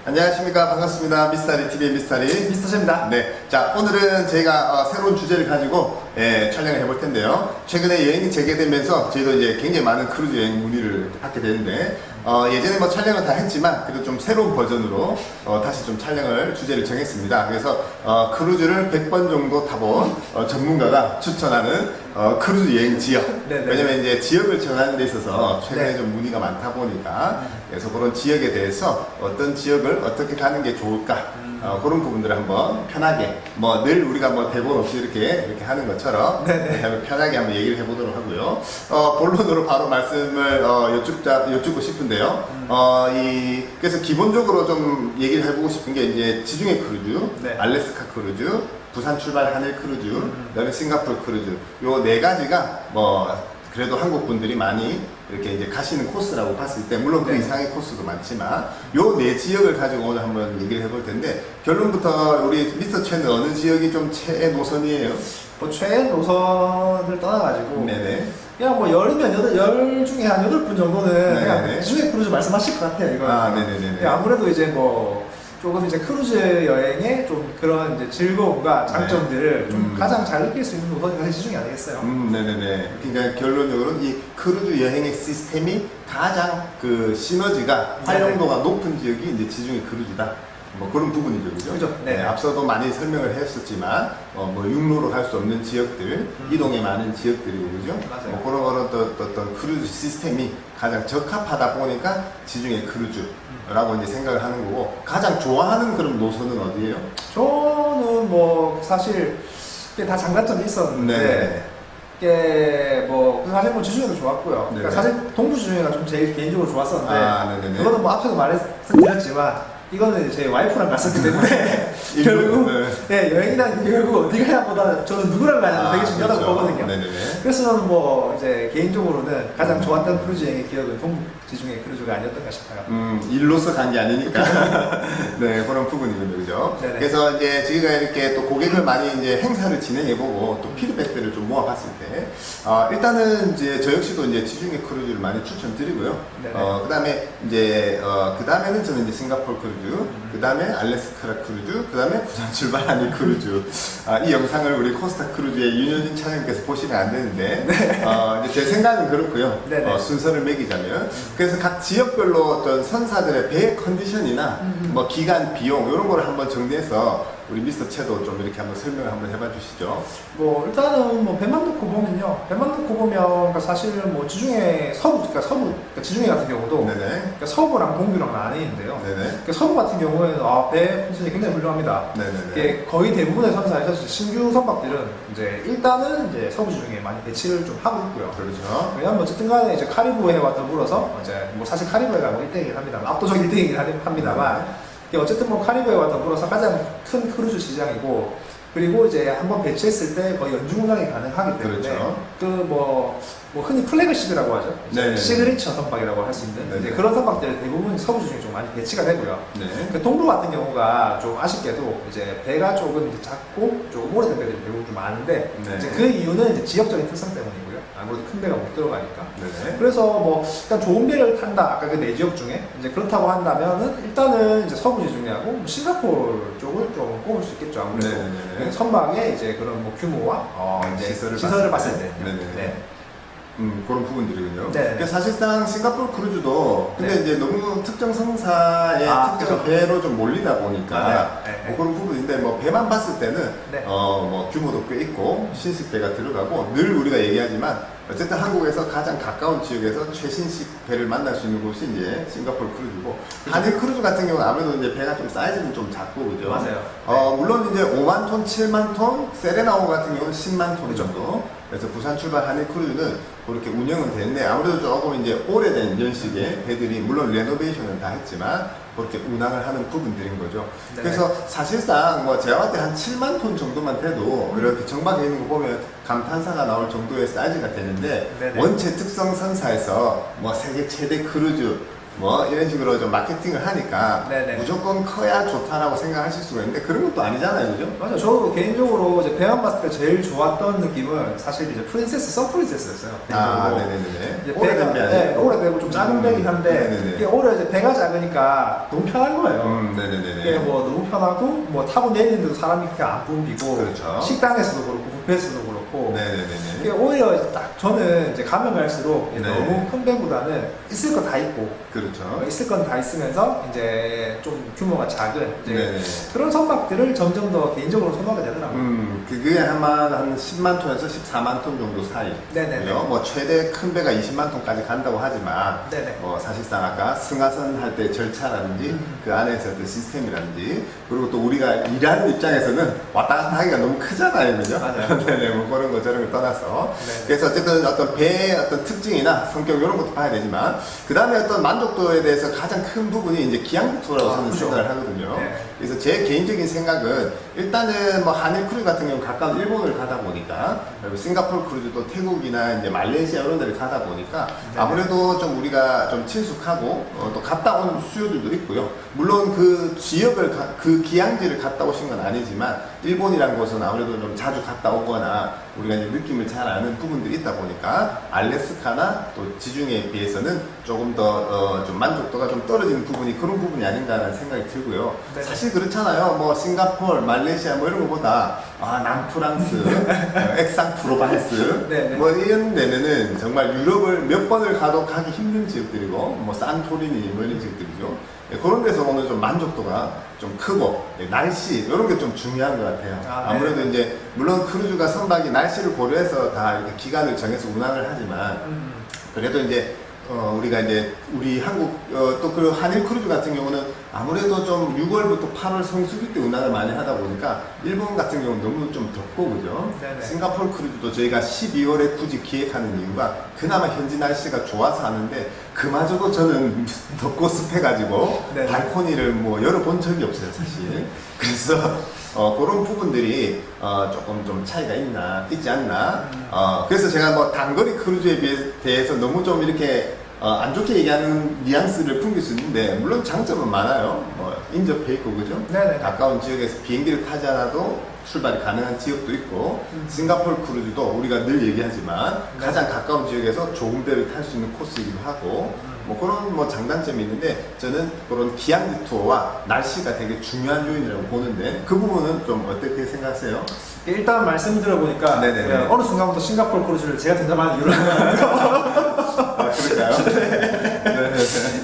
안녕하십니까. 반갑습니다. 미스터리 TV의 미스터리 미스터입니다. 네, 자 오늘은 저희가 새로운 주제를 가지고 촬영을 해볼 텐데요. 최근에 여행이 재개되면서 저희도 이제 굉장히 많은 크루즈 여행 문의를 받게 되는데 예전에 뭐 촬영을 다 했지만 그래도 좀 새로운 버전으로 다시 좀 촬영을 주제를 정했습니다. 그래서 크루즈를 100번 정도 타본 전문가가 추천하는 크루즈 여행 지역. 네네. 왜냐면 이제 지역을 정하는 데 있어서 최근에 좀 문의가 많다 보니까 그래서 그런 지역에 대해서 어떤 지역을 어떻게 가는 게 좋을까 그런 부분들을 한번 편하게 뭐 늘 우리가 뭐 대본 없이 이렇게 하는 것처럼 네네. 편하게 한번 얘기를 해보도록 하고요. 본론으로 바로 말씀을 여쭙고 싶은데요. 그래서 기본적으로 좀 얘기를 해보고 싶은 게 이제 지중해 크루즈, 네. 알래스카 크루즈, 부산 출발 하늘 크루즈, 그다음에 싱가포르 크루즈 요 네 가지가 뭐 그래도 한국 분들이 많이 이렇게 이제 가시는 코스라고 봤을 때 물론 그 네. 이상의 코스도 많지만 요 네 지역을 가지고 오늘 한번 얘기를 해볼 텐데 결론부터 우리 미스터 채는 어느 지역이 좀 최애 노선이에요? 뭐 최애 노선을 떠나가지고 네네. 그냥 뭐 열이면 열 중에 한 8분 정도는 네네. 그냥 지중해 크루즈 말씀하실 것 같아요. 이거. 네네네. 아무래도 이제 뭐 조금 이제 크루즈 여행의 좀 그런 이제 즐거움과 장점들을 좀 가장 잘 느낄 수 있는 노선이 사실 지중해 아니겠어요? 네네네. 그러니까 결론적으로는 이 크루즈 여행의 시스템이 가장 그 시너지가 활용도가 높은 지역이 이제 지중해 크루즈다. 뭐 그런 부분이죠, 그죠? 그죠. 네. 앞서도 많이 설명을 했었지만, 뭐 육로로 갈 수 없는 지역들, 이동이 많은 지역들이고, 그죠? 맞아요. 뭐 그런 어떤 크루즈 시스템이 가장 적합하다 보니까 지중해 크루즈라고 이제 생각을 하는 거고, 가장 좋아하는 그런 노선은 어디예요? 저는 뭐 사실 이게 다 장단점이 있었는데 네. 이게 뭐 사실 뭐 지중해도 좋았고요. 네. 그러니까 사실 동부 지중해가 좀 제일 개인적으로 좋았었는데 네네네. 그거는 뭐 앞서도 말씀드렸지만 이거는 제 와이프랑 갔었기 때문에 결국 여행이란 게 결국 어디 가냐보다 저는 누구랑 가냐가 되게 중요하다고 그렇죠. 보거든요. 네네네. 그래서 저는 뭐 이제 개인적으로는 가장 좋았던 크루즈 여행의 기억은 동부 지중해 크루즈가 아니었던가 싶어요. 일로서 간 게 아니니까. 네, 그런 부분이군요, 그죠? 네네. 그래서 이제 저희가 이렇게 또 고객을 많이 이제 행사를 진행해보고 또 피드백들을 좀 모아봤을 때, 일단은 이제 저 역시도 이제 지중해 크루즈를 많이 추천드리고요. 네네. 그 다음에 이제, 그 다음에는 저는 이제 싱가포르 크루즈, 그 다음에 알래스카 크루즈, 그 다음에 부산 출발하는 크루즈. 이 영상을 우리 코스타 크루즈의 윤효진 차장님께서 보시면 안 되는데, 이제 제 생각은 그렇고요. 네네. 순서를 매기자면. 그래서 각 지역별로 어떤 선사들의 배 컨디션이나 뭐 기간, 비용 이런 거를 한번 정리해서 우리 미스터 채도 좀 이렇게 한번 설명을 한번 해봐 주시죠. 뭐 일단은 뭐 배만 놓고 보면요. 배만 놓고 보면 그러니까 사실 뭐 지중해 그러니까 지중해 같은 경우도 네네. 그러니까 서부랑 동부랑 나뉘는데요. 네네. 그러니까 서부 같은 경우에는 배 컨디션이 굉장히 훌륭합니다. 네네네. 이게 거의 대부분의 선사에서 신규 선박들은 이제 일단은 이제 서부 지중해에 많이 배치를 좀 하고 있고요. 그렇죠. 왜냐면 어쨌든 간에 이제 카리브해와 더불어서 이제 뭐 사실 카리브해가 뭐 1등이긴 합니다. 압도적 1등이긴 합니다만 이게 어쨌든 뭐 카리브해와 더불어서 가장 큰 크루즈 시장이고 그리고 이제 한번 배치했을 때 거의 연중 운항이 가능하기 때문에 그렇죠. 뭐 흔히 플래그십이라고 하죠. 네네. 시그니처 선박이라고 할 수 있는 네네. 이제 그런 선박들 대부분 서부 지중해 좀 많이 배치가 되고요. 네. 그 동부 같은 경우가 좀 아쉽게도 이제 배가 조금 이제 작고 조금 오래된 배들이 대부분 좀 많은데 네. 이제 그 이유는 이제 지역적인 특성 때문이고요. 아무래도 큰 배가 못 들어가니까. 네네. 그래서 뭐 일단 좋은 배를 탄다. 아까 그 네 지역 중에 이제 그렇다고 한다면은 일단은 이제 서부 지중해하고 뭐 싱가포르 쪽을 좀 꼽을 수 있겠죠. 아무래도 네네네. 선박의 이제 그런 뭐 규모와 이제 시설을 봤을 때. 네네. 네. 그런 부분들이군요. 네. 그러니까 사실상 싱가포르 크루즈도 근데 네. 이제 너무 특정 성사의 특정 그렇죠. 배로 좀 몰리다 보니까 네. 뭐 그런 부분인데 뭐 배만 봤을 때는 네. 뭐 규모도 꽤 있고 신식 배가 들어가고 늘 우리가 얘기하지만 어쨌든 한국에서 가장 가까운 지역에서 최신식 배를 만날 수 있는 곳이 이제 싱가포르 크루즈고 한일 크루즈 같은 경우는 아무래도 이제 배가 좀 사이즈는 좀 작고 그죠? 맞아요. 물론 이제 5만 톤, 7만 톤, 세레나호 같은 경우는 10만 톤 정도. 그래서 부산 출발 한일 크루즈는 그렇게 운영은 되는데 아무래도 조금 이제 오래된 연식의 배들이 물론 레노베이션은 다 했지만 그렇게 운항을 하는 부분들인 거죠. 네. 그래서 사실상 뭐 제가 봤을 때 한 7만 톤 정도만 돼도 이렇게 정박에 있는 거 보면 감탄사가 나올 정도의 사이즈가 되는데 네네. 원체 특성 선사에서 뭐 세계 최대 크루즈 뭐 이런 식으로 좀 마케팅을 하니까 네네. 무조건 커야 좋다라고 생각하실 수가 있는데 그런 것도 아니잖아요, 그죠? 맞아. 저도 개인적으로 이제 배만 봤을 때 제일 좋았던 느낌은 사실 이제 프린세스, 서프린세스였어요. 아, 개인적으로. 네네네. 이제 오래된 배 네, 아니에요? 오래되고 좀 작은 배긴 한데 네네네. 이게 오히려 이제 배가 작으니까 너무 편한 거예요. 네네네. 이게 뭐 너무 편하고 뭐 타고 내리는데도 사람이 그렇게 안 붐비고 그렇죠. 식당에서도 그렇고 뷔페에서도 그렇고 네네네. 이게 오히려 이제 딱 저는 이제 가면 갈수록 네. 너무 큰 배보다는 있을 거 다 있고 그렇죠. 있을 건 다 있으면서 이제 좀 규모가 작은 이제 네네. 그런 선박들을 점점 더 개인적으로 선호하게 되더라고요. 그게 한 10만 톤에서 14만 톤 정도 사이. 네네네. 뭐 최대 큰 배가 20만 톤까지 간다고 하지만 네네. 뭐 사실상 아까 승하선 할 때 절차라든지 그 안에서 어떤 시스템이라든지 그리고 또 우리가 일하는 입장에서는 왔다 갔다 하기가 너무 크잖아요, 그죠? 맞아요. 네네, 뭐 그런 거 저런 걸 떠나서. 네네. 그래서 어쨌든 어떤 배의 어떤 특징이나 성격 이런 것도 봐야 되지만 그 다음에 어떤 만족도에 대해서 가장 큰 부분이 이제 기항국토라고 저는 그렇죠. 생각을 하거든요. 네. 그래서 제 개인적인 생각은 일단은 뭐 한일 크루즈 같은 경우 가까운 일본을 가다 보니까 그리고 싱가포르 크루즈도 태국이나 이제 말레이시아 이런 데를 가다 보니까 네. 아무래도 좀 우리가 좀 친숙하고 또 갔다 오는 수요들도 있고요. 물론 그 지역을 그 기항지를 갔다 오신 건 아니지만 일본이란 곳은 아무래도 좀 자주 갔다 오거나 우리가 이제 느낌을 잘 아는 부분들이 있다 보니까 알래스카나 또 지중해에 비해서는 조금 더 좀 만족도가 좀 떨어지는 부분이 그런 부분이 아닌가라는 생각이 들고요. 네. 사실 그렇잖아요. 뭐 싱가포르, 말레이시아 뭐 이런 거보다 남프랑스, 액상프로방스 네, 네. 뭐 이런 데는 정말 유럽을 몇 번을 가도 가기 힘든 지역들이고 뭐 산토리니 뭐 이런 지역들이죠. 그런 데서 오는 좀 만족도가 좀 크고 날씨 이런 게 좀 중요한 것 같아요. 아, 네. 아무래도 이제 물론 크루즈가 선박이 날씨를 고려해서 다 이렇게 기간을 정해서 운항을 하지만 그래도 이제 우리가 이제 우리 한국 또 그 한일 크루즈 같은 경우는 아무래도 좀 6월부터 8월 성수기 때 운항을 많이 하다 보니까 일본 같은 경우는 너무 좀 덥고 그죠? 네네. 싱가포르 크루즈도 저희가 12월에 굳이 기획하는 이유가 그나마 현지 날씨가 좋아서 하는데 그마저도 저는 덥고 습해가지고 네네. 발코니를 뭐 열어본 적이 없어요 사실. 그래서 그런 부분들이 조금 좀 차이가 있지 않나. 그래서 제가 뭐 단거리 크루즈에 대해서 너무 좀 이렇게 안 좋게 얘기하는 뉘앙스를 풍길 수 있는데 물론 장점은 많아요. 인접해 있고 그죠? 네네. 가까운 지역에서 비행기를 타지 않아도 출발이 가능한 지역도 있고 싱가포르 크루즈도 우리가 늘 얘기하지만 네. 가장 가까운 지역에서 좋은 배를 탈 수 있는 코스이기도 하고 뭐 그런 뭐 장단점이 있는데 저는 그런 기항지 투어와 날씨가 되게 중요한 요인이라고 보는데 그 부분은 좀 어떻게 생각하세요? 일단 말씀 들어보니까 네네네. 어느 순간부터 싱가포르 크루즈를 제가 등장하는 이유를 그럴까요? 네.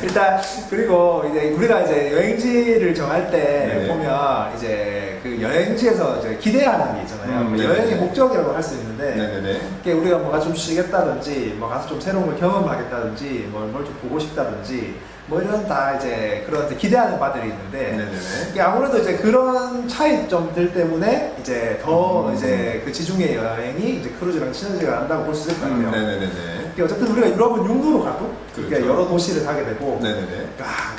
일단 그리고 이제 우리가 이제 여행지를 정할 때 네네. 보면 이제 그 여행지에서 이제 기대하는 게 있잖아요. 네네네. 여행의 목적이라고 할 수 있는데 네네네. 이게 우리가 뭐가 좀 쉬겠다든지 뭐 가서 좀 새로운 걸 경험하겠다든지 뭘 좀 보고 싶다든지 뭐 이런 다 이제 그런 이제 기대하는 바들이 있는데 네네네. 이게 아무래도 이제 그런 차이점들 때문에 이제 더 이제 그 지중해 여행이 이제 크루즈랑 시너지가 난다고 볼 수 있을 것 같아요. 네네네. 이게 어쨌든 우리가 유럽은 육로로 가도 그렇죠. 그러니까 여러 도시를 가게 되고 네네네.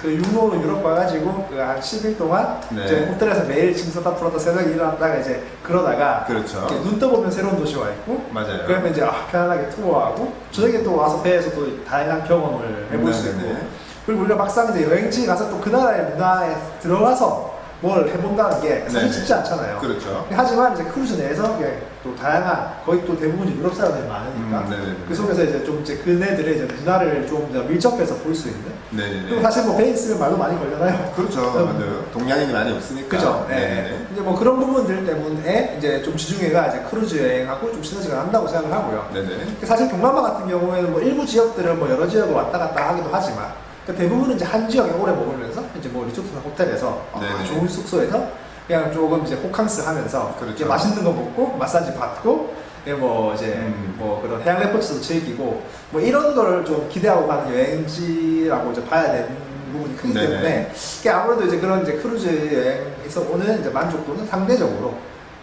그 육로로 유럽 가가지고 그 한 10일 동안 네. 이제 호텔에서 매일 짐 싸다 풀었다 새벽에 일어났다가 이제 그러다가 그렇죠. 이렇게 눈 떠보면 새로운 도시 와 있고 맞아요. 그러면 이제 편안하게 투어하고 저녁에 또 와서 배에서 또 다양한 경험을 해볼 수 있고 네네네. 그리고 우리가 막상 이제 여행지 가서 또 그 나라의 문화에 들어가서 뭘 해본다는 게 사실 네네. 쉽지 않잖아요. 그렇죠. 하지만 이제 크루즈 내에서 이게 또 다양한 거의 또 대부분 유럽 사람들이 많으니까 네네네. 그 속에서 이제 좀 이제 그네들의 이제 문화를 좀 더 밀접해서 볼 수 있는 네네네. 그리고 사실 뭐 배에 있으면 말도 많이 걸잖아요. 그렇죠. 맞아요. 동양인이 많이 없으니까. 그죠? 네네네. 이제 뭐 그런 부분들 때문에 이제 좀 지중해가 이제 크루즈 여행하고 좀 시너지가 난다고 생각을 하고요. 네네. 사실 동남아 같은 경우에는 뭐 일부 지역들을 뭐 여러 지역을 왔다 갔다 하기도 하지만 그러니까 대부분은 이제 한 지역에 오래 머물면서 이제 뭐 리조트나 호텔에서 네네. 좋은 숙소에서 그냥 조금 이제 호캉스 하면서 그렇죠. 이제 맛있는 거 먹고 마사지 받고 뭐 이제 뭐 그런 해양 레포츠도 즐기고 뭐 이런 거를 좀 기대하고 가는 여행지라고 이제 봐야 되는 부분이 크기 네네. 때문에 이게 아무래도 이제 그런 이제 크루즈 여행에서 오는 이제 만족도는 상대적으로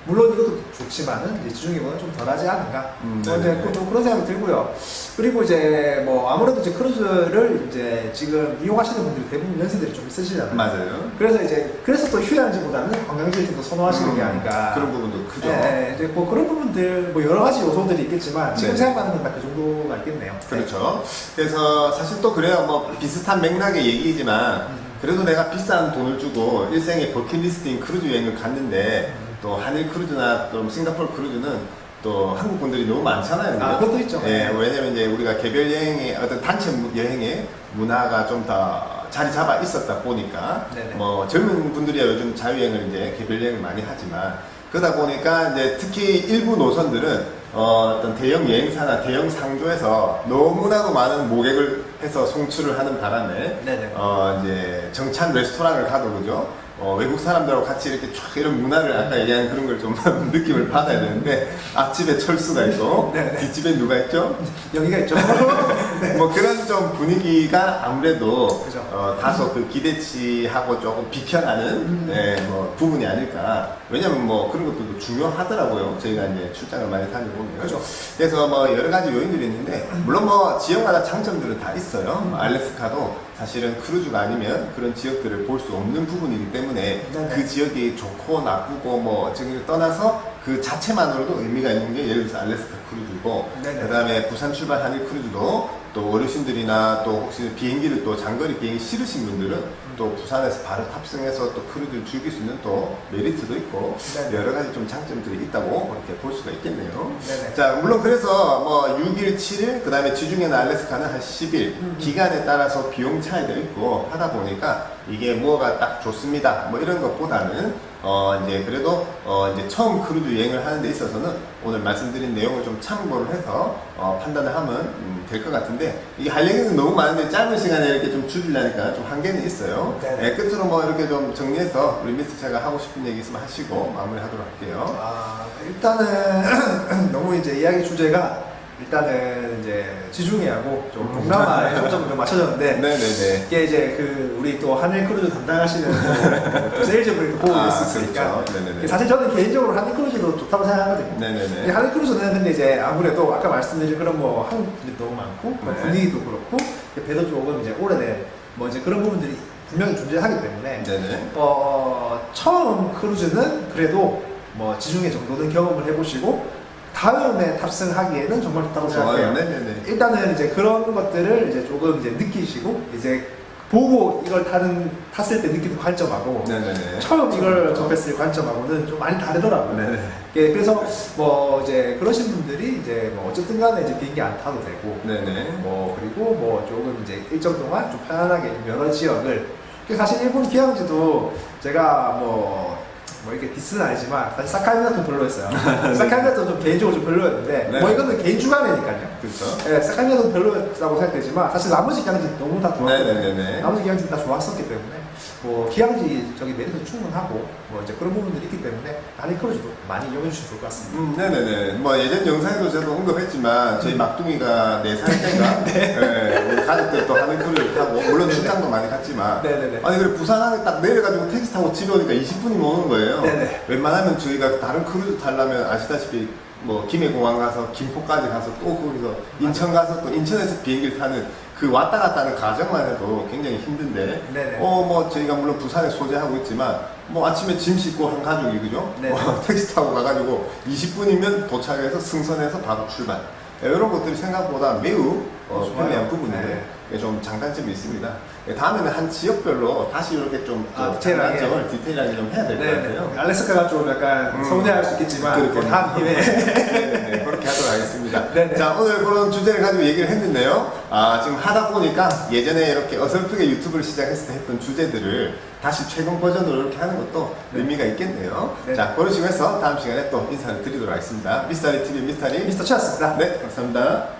물론 이것도 좋지만은 이제 지중해보다는 좀 덜하지 않은가. 이제 네네. 좀 그런 생각이 들고요. 그리고 이제 뭐 아무래도 이제 크루즈를 이제 지금 이용하시는 분들이 대부분 연세들이 좀 있으시잖아요. 맞아요. 그래서 또 휴양지보다는 관광지를 좀 더 선호하시는 게 아닌가. 그런 부분도 크죠. 네, 이제 뭐 그런 부분들 뭐 여러 가지 요소들이 있겠지만 지금 네. 생각하는 건 딱 그 정도가 있겠네요. 그렇죠. 그래서 사실 또 그래요. 뭐 비슷한 맥락의 얘기지만 그래도 내가 비싼 돈을 주고 일생의 버킷리스트인 크루즈 여행을 갔는데 또 한일 크루즈나 또 싱가포르 크루즈는 또 한국 분들이 너무 많잖아요. 아, 그것도 있죠. 예, 왜냐면 이제 우리가 개별 여행의 어떤 단체 여행의 문화가 좀 더 자리 잡아 있었다 보니까 네네. 뭐 젊은 분들이야 요즘 자유여행을 이제 개별 여행을 많이 하지만 그러다 보니까 이제 특히 일부 노선들은 어떤 대형 여행사나 대형 상조에서 너무나도 많은 모객을 해서 송출을 하는 바람에 네네. 이제 정찬 레스토랑을 가도 그죠? 외국 사람들하고 같이 이렇게 쫙 이런 문화를 아까 얘기한 그런 걸 좀 느낌을 받아야 되는데 앞집에 철수가 있고 네네. 뒷집에 누가 있죠? 여기가 있죠. 뭐 그런 좀 분위기가 아무래도 그죠. 다소 그 기대치하고 조금 비켜가는 뭐 부분이 아닐까. 왜냐면 뭐 그런 것들도 중요하더라고요. 저희가 이제 출장을 많이 다녀보면. 그죠. 그래서 뭐 여러 가지 요인들이 있는데 물론 뭐 지역마다 장점들은 다 있어요. 뭐 알래스카도 사실은 크루즈가 아니면 그런 지역들을 볼 수 없는 부분이기 때문에 네네. 그 지역이 좋고 나쁘고 뭐 저기를 떠나서 그 자체만으로도 의미가 있는 게 예를 들어서 알래스카 크루즈고 네네. 그다음에 부산 출발 한일 크루즈도 또 어르신들이나 또 혹시 비행기를 또 장거리 비행기 싫으신 분들은 또 부산에서 바로 탑승해서 또 크루즈를 즐길 수 있는 또 메리트도 있고 네네. 여러 가지 좀 장점들이 있다고 그렇게 볼 수가 있겠네요. 네네. 자, 물론 그래서 뭐 6일, 7일, 그 다음에 지중해나 알래스카는 한 10일 기간에 따라서 비용 차이도 있고 하다 보니까 이게 뭐가 딱 좋습니다. 뭐 이런 것보다는 이제 그래도 이제 처음 크루즈 여행을 하는 데 있어서는 오늘 말씀드린 내용을 좀 참고를 해서 판단을 하면 될 것 같은데 이게 할 얘기는 너무 많은데 짧은 시간에 이렇게 좀 줄이려니까 좀 한계는 있어요. 네네. 끝으로 뭐 이렇게 좀 정리해서 우리 미스터 차가 하고 싶은 얘기 있으면 하시고 마무리하도록 할게요. 일단은 너무 이제 이야기 주제가 일단은 이제 지중해하고 좀 동남아에 초점을 좀 맞춰졌는데 네네네. 이게 이제 그 우리 또 한일 크루즈 담당하시는 또 세일즈분이 또 보고 있으니까 그렇죠. 네네네. 사실 저는 개인적으로 한일 크루즈도 좋다고 생각하거든요. 네네네. 이 한일 크루즈는 근데 이제 아무래도 아까 말씀드린 그런 뭐 한국 분들이 너무 많고 또 네. 분위기도 그렇고 배도 조금 이제 오래된 뭐 이제 그런 부분들이 분명히 존재하기 때문에 네네. 처음 크루즈는 그래도 뭐 지중해 정도는 경험을 해보시고 다음에 탑승하기에는 정말 좋다고 생각해요. 네네네. 일단은 이제 그런 것들을 이제 조금 이제 느끼시고 이제 보고 이걸 탔을 때 느끼는 관점하고 네네네. 처음 이걸 접했을 관점하고는 좀 많이 다르더라고요. 네네. 예, 그래서 뭐 이제 그러신 분들이 이제 뭐 어쨌든 간에 이제 비행기 안 타도 되고 네네. 뭐 그리고 뭐 조금 이제 일정 동안 좀 편안하게 여러 지역을 사실 일본 휴양지도 제가 뭐 이렇게 디스는 아니지만 사실 사카이나토 별로였어요. 사카이나토 좀 개인적으로 좀 별로였는데 네. 뭐 이거는 개인 주관이니까요. 그렇죠. 예, 사카이나토 별로였다고 생각되지만 사실 나머지 기항지 너무 다 좋았고 네네네. 나머지 기항지 다 좋았었기 때문에 뭐 기항지 저기 메리트 충분하고 뭐 이제 그런 부분들이 있기 때문에 한일 크루즈도 많이 이용해 주시면 좋을 것 같습니다. 네네네. 뭐 예전 영상에도 저도 언급했지만 저희 막둥이가 4살 때인가 우리 가족들 또 하는 크루즈를 타고 물론 출장도 많이 갔지만 네네네. 아니 그래 부산항에 딱 내려가지고 택시 타고 집에 오니까 20분이면 오는 거예요. 네네. 웬만하면 저희가 다른 크루즈 타려면 아시다시피 뭐 김해공항 가서 김포까지 가서 또 거기서 인천 가서 또 인천에서 비행기를 타는 그 왔다 갔다 하는 과정만 해도 굉장히 힘든데 네네. 뭐 저희가 물론 부산에 소재하고 있지만 뭐 아침에 짐 싣고 한 가족이 그죠? 네네. 택시 타고 가가지고 20분이면 도착해서 승선해서 바로 출발. 이런 것들이 생각보다 매우 좋아요. 편리한 부분인데 네. 좀 장단점이 있습니다. 다음에는 한 지역별로 다시 이렇게 좀 디테일하게. 장단점을 디테일하게 좀 해야 될 것 같아요. 알래스카가 좀 약간 서운해할 수 있겠지만 그렇게. 뭐 다음 기회에 네네, 그렇게 하도록 하겠습니다. 네네. 자, 오늘 그런 주제를 가지고 얘기를 했는데요. 지금 하다 보니까 예전에 이렇게 어설프게 유튜브를 시작했을 때 했던 주제들을 다시 최근 버전으로 이렇게 하는 것도 네. 의미가 있겠네요. 네. 자, 그런 식으로 해서 다음 시간에 또 인사를 드리도록 하겠습니다. 미스터리 TV 미스터리. 미스터 최였습니다. 네, 감사합니다.